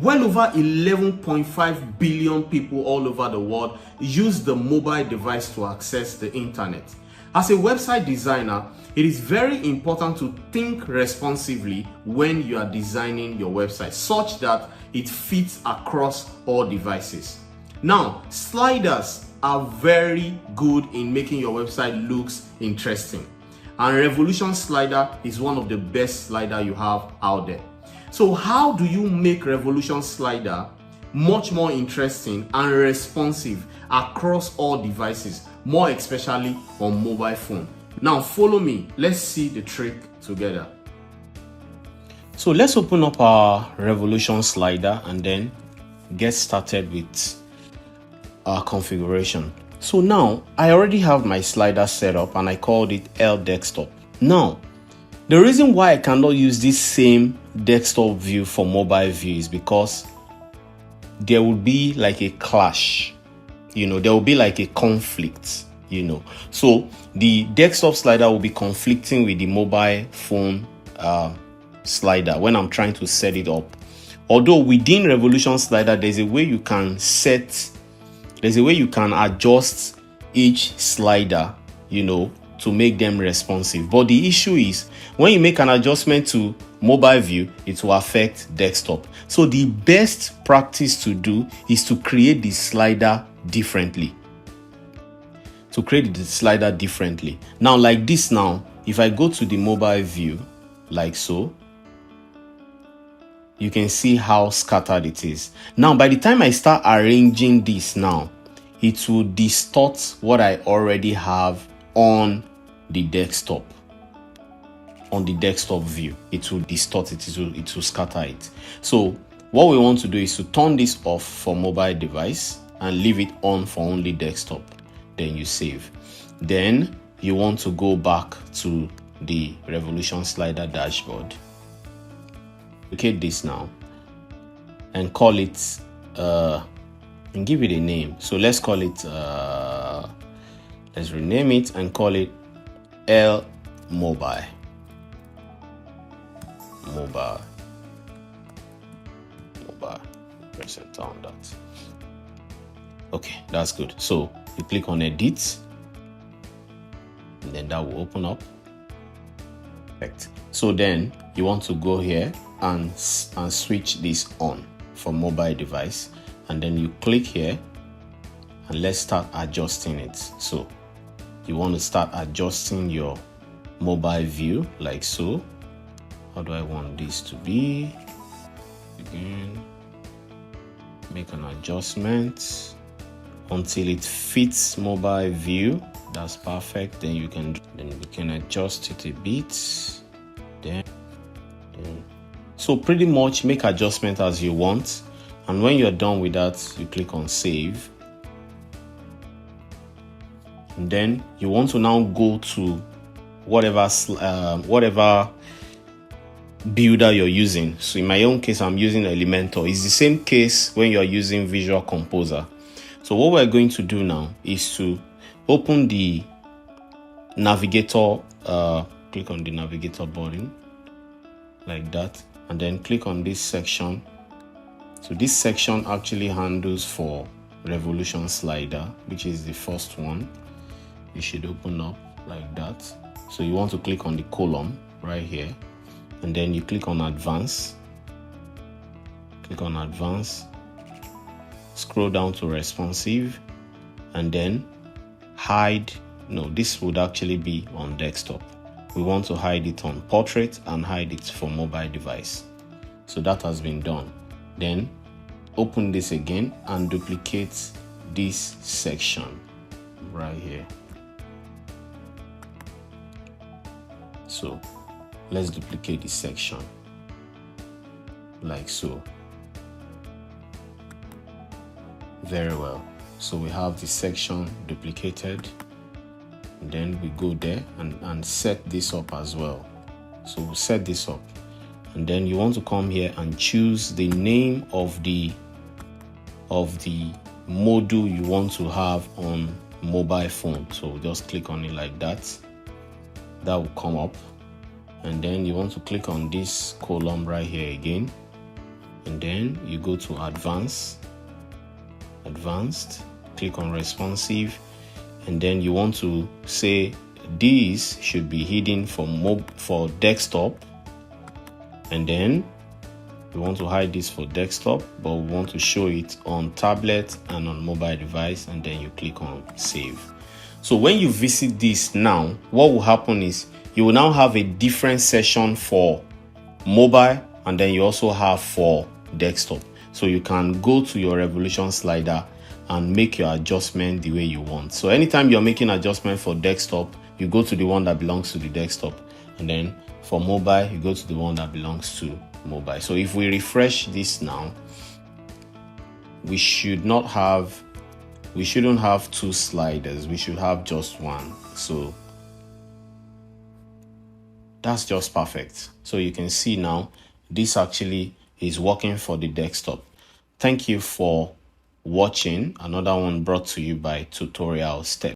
well over 11.5 billion people all over the world use the mobile device to access the internet. As a website designer, it is very important to think responsively when you are designing your website such that it fits across all devices. Now, sliders are very good in making your website looks interesting. And Revolution slider is one of the best slider you have out there. So how do you make Revolution slider much more interesting and responsive across all devices, more especially on mobile phone? Now follow me, let's see the trick together. So let's open up our Revolution slider and then get started with our configuration. So now I already have my slider set up and I called it L Desktop. Now, the reason why I cannot use this same desktop view for mobile view is because there will be like a clash, there will be like a conflict, So the desktop slider will be conflicting with the mobile phone slider when I'm trying to set it up. Although within Revolution slider, there's a way you can adjust each slider, to make them responsive. But the issue is when you make an adjustment to mobile view, it will affect desktop. So the best practice to do is to create the slider differently. Now, like this now, if I go to the mobile view, like so, you can see how scattered it is. Now, by the time I start arranging this now, it will distort what I already have on the desktop. On the desktop view, it will distort it, it will scatter it. So what we want to do is to turn this off for mobile device and leave it on for only desktop. Then you save. Then you want to go back to the Revolution slider dashboard. Duplicate this now and call it and give it a name. So let's call it let's rename it and call it L Mobile. Press enter on that. Okay, that's good. So you click on edit and then that will open up. Perfect. So then you want to go here and switch this on for mobile device, and then you click here and let's start adjusting it. So you want to start adjusting your mobile view like so. How do I want this to be? Again, make an adjustment until it fits mobile view. That's perfect. Then you can adjust it a bit. Then so pretty much make adjustment as you want, and when you're done with that, you click on save. And then you want to now go to whatever builder you're using. So in my own case, I'm using Elementor. It's the same case when you're using Visual Composer. So what we're going to do now is to open the navigator, click on the navigator button like that, and then click on this section. So this section actually handles for Revolution slider, which is the first one. You should open up like that. So you want to click on the column right here, and then you click on advanced. Click on advanced, scroll down to responsive, and then hide. No, this would actually be on desktop. We want to hide it on portrait and hide it for mobile device. So that has been done. Then open this again and duplicate this section right here. So let's duplicate this section like so. Very well. So we have this section duplicated, and then we go there and set this up as well. So we'll set this up, and then you want to come here and choose the name of the module you want to have on mobile phone. So just click on it like that. That will come up, and then you want to click on this column right here again, and then you go to advanced, click on responsive, and then you want to say these should be hidden for desktop, and then we want to hide this for desktop, but we want to show it on tablet and on mobile device, and then you click on save. So when you visit this now, what will happen is you will now have a different session for mobile, and then you also have for desktop. So you can go to your Revolution slider and make your adjustment the way you want. So anytime you're making adjustment for desktop, you go to the one that belongs to the desktop, and then for mobile, you go to the one that belongs to mobile. So if we refresh this now, we shouldn't have two sliders, we should have just one. So that's just perfect. So you can see now this actually is working for the desktop. Thank you for watching. Another one brought to you by Tutorial Step.